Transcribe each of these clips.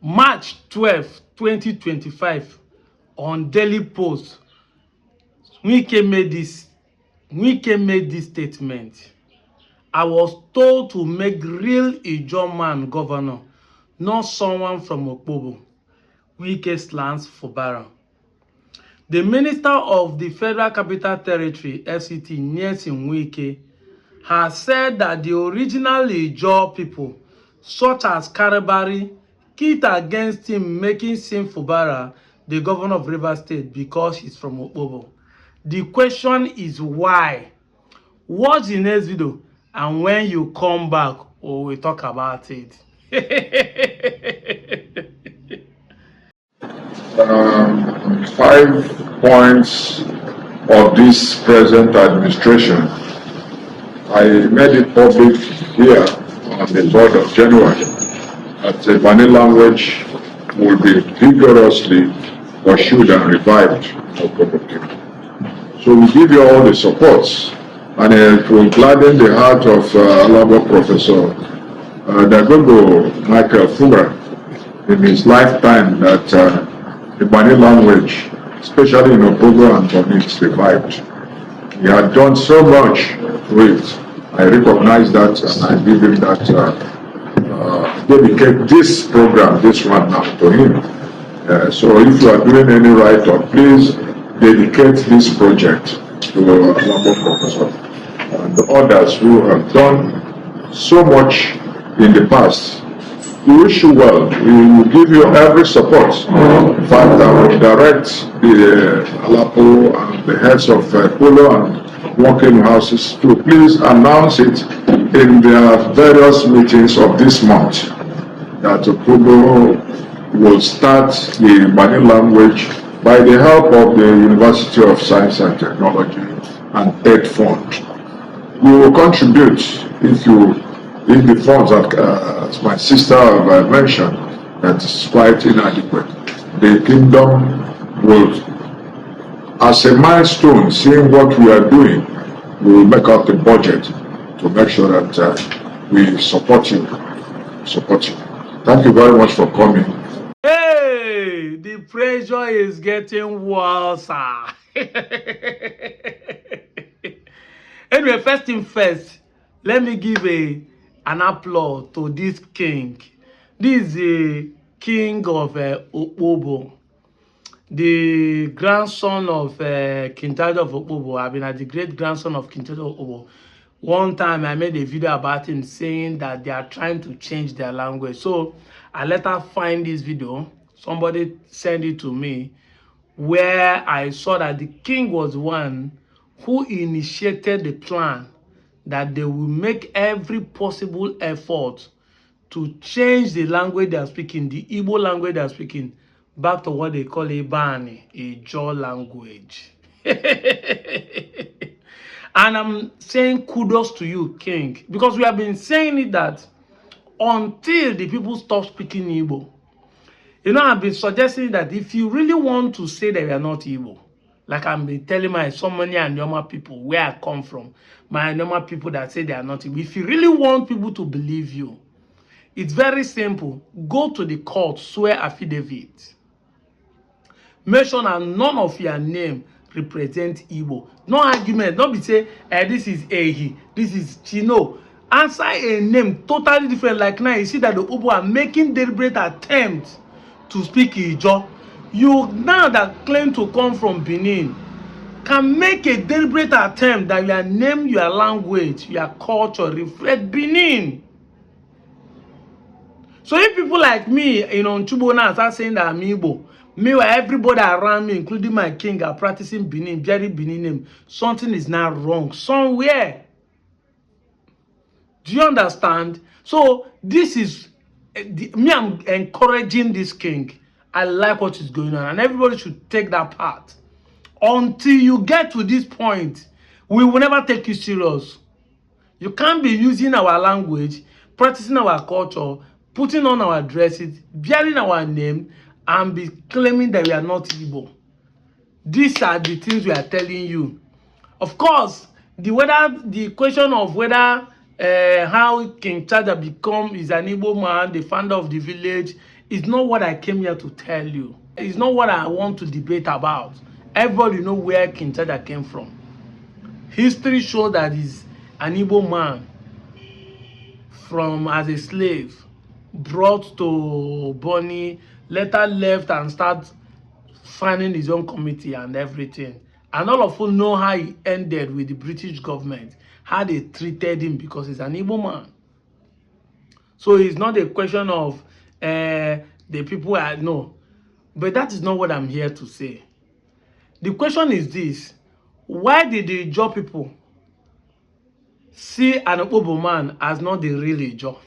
March 12, 2025, on Daily Post, Wike made this statement. I was told to make real Ijaw man governor, not someone from Opobo. Wike slants Fubara. The Minister of the Federal Capital Territory, FCT, Nyesin Wike, has said that the original Ijaw people, such as Karabari, kit against him making Sim Fubara the governor of Rivers State because he's from Opobo. The question is why? Watch the next video, and when you come back, we'll talk about it. 5 points of this present administration. I made it public here on the 3rd of January that the Bani language will be vigorously pursued and revived. So we give you all the supports, and it will gladden the heart of Alaba Professor Dagogo Michael Fumra in his lifetime that the Bani language, especially in Opobo and Boni, is revived. He had done so much to it. I recognize that, and I give him that, dedicate this program, this one now, to him. So if you are doing any write-up, please dedicate this project to Alaba Professor and others who have done so much in the past. We wish you well. We will give you every support. In fact, I will direct the Alapo and the heads of Polo and working houses to please announce it in their various meetings of this month that Opobo will start the Bani language by the help of the University of Science and Technology and TED Fund. We will contribute if the funds that, as my sister mentioned, that is quite inadequate. The kingdom will, as a milestone, seeing what we are doing, we will make out the budget to make sure that we support you. Thank you very much for coming. Hey, the pressure is getting worse. Anyway, first thing first, let me give an applause to this king. This is the king of Opobo, the grandson of King Ijaw of Opobo. I mean, the great grandson of King Ijaw of Opobo. One time I made a video about him saying that they are trying to change their language. So I later find this video. Somebody sent it to me, where I saw that the king was one who initiated the plan that they will make every possible effort to change the language they are speaking, the Igbo language they are speaking, back to what they call Ibani, a Ijaw language. And I'm saying kudos to you, king, because we have been saying it that until the people stop speaking Igbo, you know, I've been suggesting that if you really want to say that you are not Igbo, like I've been telling my so many Anyoma people where I come from, my Anyoma people that say they are not Igbo, if you really want people to believe you, it's very simple. Go to the court, swear affidavit. Make sure that none of your name represent Igbo. No argument. Don't be say, this is Ehi, this is Chino. Answer a name totally different. Like now, you see that the Igbo are making deliberate attempts to speak Ijaw. You now that claim to come from Benin can make a deliberate attempt that your name, your language, your culture reflect Benin. So if people like me, Nchubo now start saying that I'm Igbo, meanwhile everybody around me, including my king, are practicing Benin, very Benin name, something is not wrong somewhere. Do you understand? So this is me. I'm encouraging this king. I like what is going on, and everybody should take that part. Until you get to this point, we will never take you serious. You can't be using our language, practicing our culture, putting on our dresses, bearing our name, and be claiming that we are not Igbo. These are the things we are telling you. Of course, the question of whether how King Ijaw is an Igbo man, the founder of the village, It's not what I came here to tell you. It's not what I want to debate about. Everybody know where Kintada came from. History shows that he's an Igbo man from as a slave, brought to Bonny, later left and start finding his own committee and everything. And all of you know how he ended with the British government, how they treated him because he's an Igbo man. So it's not a question of the people I know. But that is not what I'm here to say. The question is this: why did the Ijaw people see an Opobo man as not the real Ijaw?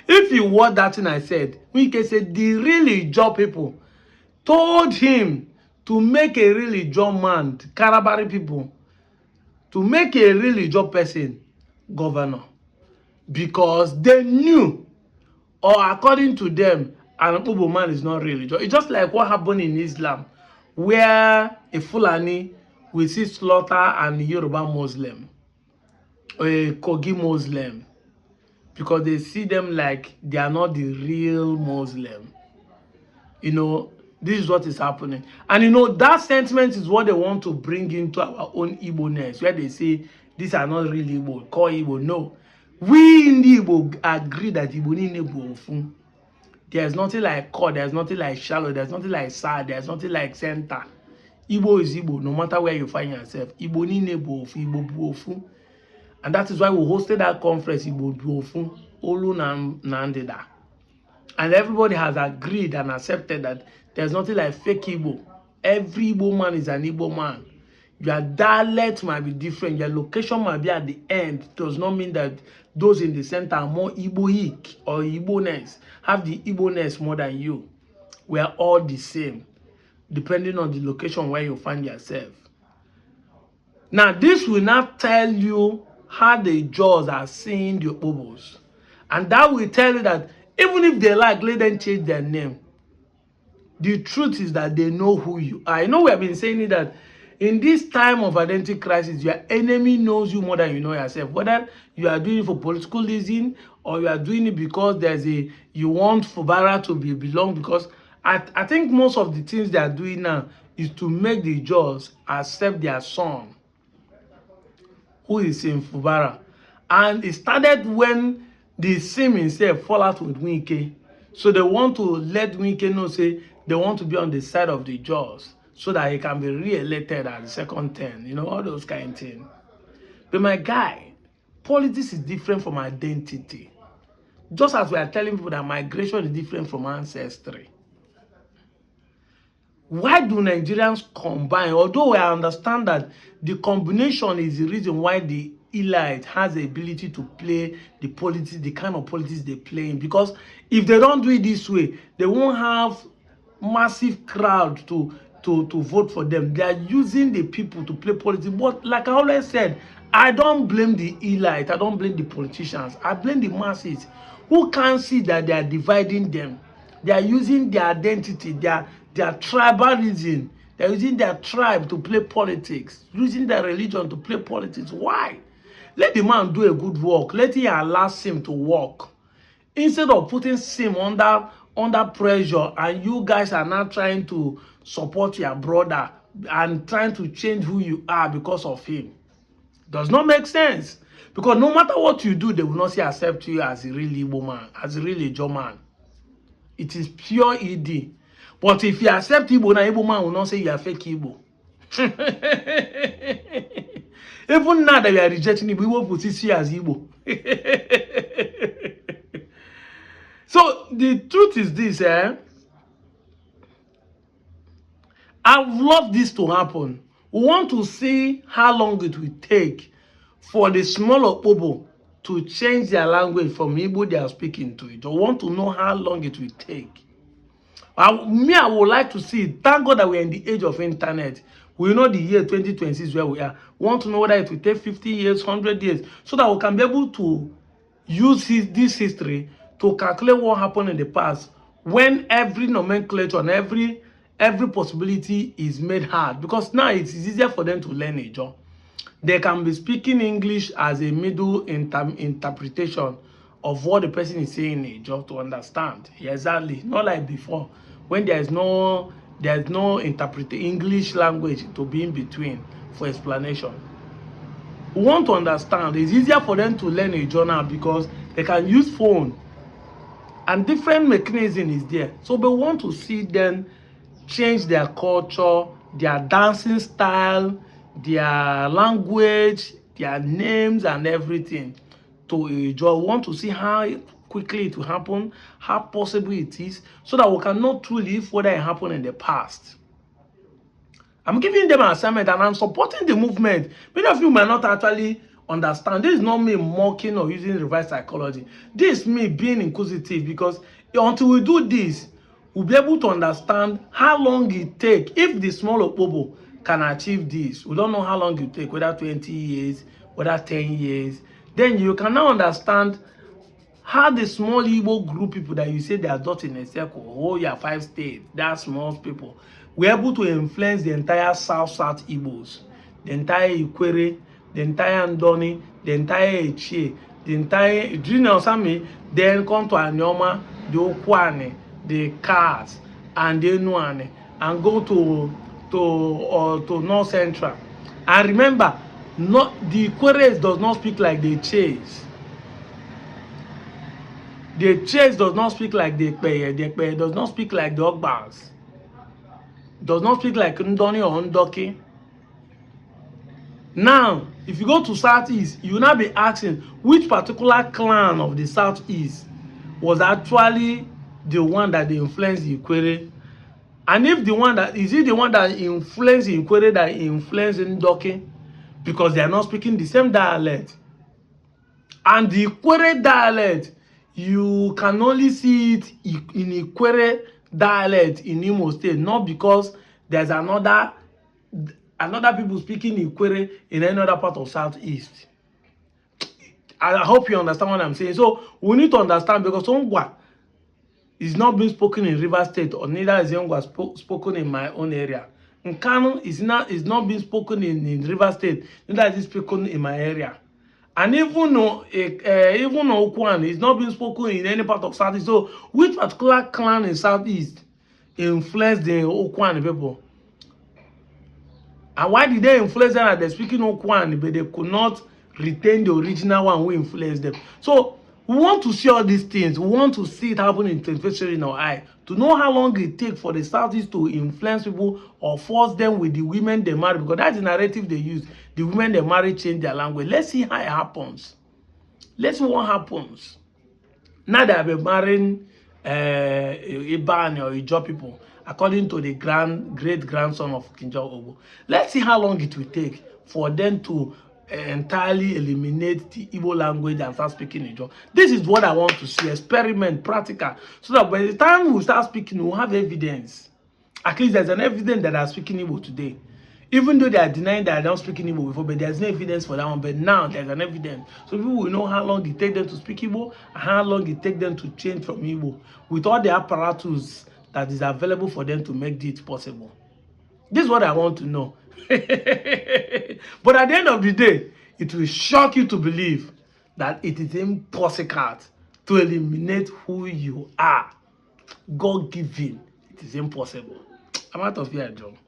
If you watch that thing I said, we can say the real Ijaw people told him to make a real Ijaw man, the Karabari people, to make a real Ijaw person governor. Because they knew, or according to them, an Opobo man is not real Ijaw. It's just like what happened in Islam, where a Fulani will see slaughter and Yoruba Muslim, or a Kogi Muslim, because they see them like they are not the real Muslim. You know, this is what is happening. And you know, that sentiment is what they want to bring into our own Igbo-ness, where they say, these are not really Igbo, call Igbo. No. We in the Igbo agree that Igbo ni Igbo. There's nothing like core, there's nothing like shallow, there's nothing like sad, there's nothing like center. Igbo is Igbo, no matter where you find yourself. Igbo ni Igbo, Igbo buofu. And that is why we hosted that conference, Igbo buofu, Olu Nandida. And everybody has agreed and accepted that there's nothing like fake Igbo. Every Igbo man is an Igbo man. Your dialect might be different, your location might be at the end. It does not mean that those in the center are more Igboic or Igbo-ness, have the Igbo-ness more than you. We are all the same, depending on the location where you find yourself. Now, this will not tell you how the Ijaws are seeing the Opobos. And that will tell you that even if they like, let them change their name. The truth is that they know who you are. I know we have been saying it, that in this time of identity crisis, your enemy knows you more than you know yourself. Whether you are doing it for political reason or you are doing it because you want Fubara to belong. Because I think most of the things they are doing now is to make the Ijaws accept their son, who is in Fubara. And it started when the Sim himself fall out with Winke. So they want to let Winke know, say, they want to be on the side of the Ijaws, so that he can be re-elected at the second term, you know, all those kind of things. But my guy, politics is different from identity. Just as we are telling people that migration is different from ancestry. Why do Nigerians combine? Although I understand that the combination is the reason why the elite has the ability to play the politics, the kind of politics they play in. Because if they don't do it this way, they won't have massive crowd to vote for them. They are using the people to play politics. But like I always said, I don't blame the elite. I don't blame the politicians. I blame the masses who can't see that they are dividing them. They are using their identity, their tribalism. They are using their tribe to play politics, using their religion to play politics. Why? Let the man do a good work. Let him allow him to work. Instead of putting him under pressure, and you guys are now trying to support your brother and trying to change who you are because of him. Does not make sense. Because no matter what you do, they will not accept you as a real Igbo man, as a real Ijaw man. It is pure ED. But if you accept Igbo, now Igbo man will not say you are fake Igbo. Even now that you are rejecting Igbo, Igbo will see you as Igbo. So the truth is this, I would love this to happen. We want to see how long it will take for the small Opobo to change their language from Igbo they are speaking to it. I want to know how long it will take. I would like to see it. Thank God that we're in the age of internet. We know the year 2026 where we are. We want to know whether it will take 50 years, 100 years, so that we can be able to use this history to calculate what happened in the past, when every nomenclature and every possibility is made hard. Because now it's easier for them to learn Ijaw. They can be speaking English as a middle interpretation of what the person is saying in Ijaw to understand. Yeah, exactly. Not like before, when there's no interpret English language to be in between for explanation. We want to understand. It's easier for them to learn Ijaw now because they can use phone and different mechanism is there. So we want to see them change their culture, their dancing style, their language, their names and everything to Ijaw. We want to see how quickly it will happen, how possible it is, so that we can know truly if whether it happened in the past. I'm giving them an assignment and I'm supporting the movement. Many of you might not actually understand. This is not me mocking or using reverse psychology. This is me being inquisitive, because until we do this, we'll be able to understand how long it takes. If the small Opobo can achieve this, we don't know how long it takes, whether 20 years, whether 10 years. Then you can now understand how the small Igbo group people that you say they are not in a circle, oh yeah, 5 states, that small people, were able to influence the entire South Igbos, the entire Ikwere, the entire Ndoni, the entire Echie, the entire Idrina, then come to Anyoma, the Okwane, the Kars, and the Enuane, and go to North Central. And remember, not the Ikweres does not speak like the Echies. The Chase does not speak like the Ekpeye does not speak like the Ogbas, does not speak like Ndoni or Ndoki. Now, if you go to Southeast, you will now be asking which particular clan of the Southeast was actually the one that they influenced the Ikwere. And if the one that, is it the one that influenced the Ikwere that influenced Ndoki? Because they are not speaking the same dialect. And the Ikwere dialect, you can only see it in Ikwere dialect in Imo State, not because there's another people speaking Ikwere in any other part of Southeast. I hope you understand what I'm saying. So we need to understand, because Ongwa is not being spoken in River State, or neither is Ongwa spoken in my own area. Nkanu is not being spoken in River State, neither is it spoken in my area. And even though Okwan is not being spoken in any part of Southeast, so which particular clan in Southeast influenced the Okwan people? And why did they influence them that they're speaking Okwan, but they could not retain the original one who influenced them? So we want to see all these things. We want to see it happen in 21st century in our eye, to know how long it takes for the Southeast to influence people or force them with the women they marry, because that's the narrative they use. The women they marry change their language. Let's see how it happens. Let's see what happens. Now they have been marrying Iban or Ijaw people, according to the great-grandson of King Opobo. Let's see how long it will take for them to entirely eliminate the Igbo language and start speaking Ijaw. This is what I want to see, experiment, practical, so that by the time we start speaking, we'll have evidence. At least there's an evidence that I'm speaking Igbo today. Even though they are denying that I don't speak Igbo before, but there's no evidence for that one. But now there's an evidence. So people will know how long it takes them to speak Igbo and how long it takes them to change from Igbo, with all the apparatus that is available for them to make it possible. This is what I want to know. But at the end of the day, it will shock you to believe that it is impossible to eliminate who you are. God-given. It is impossible. I'm out of here, John.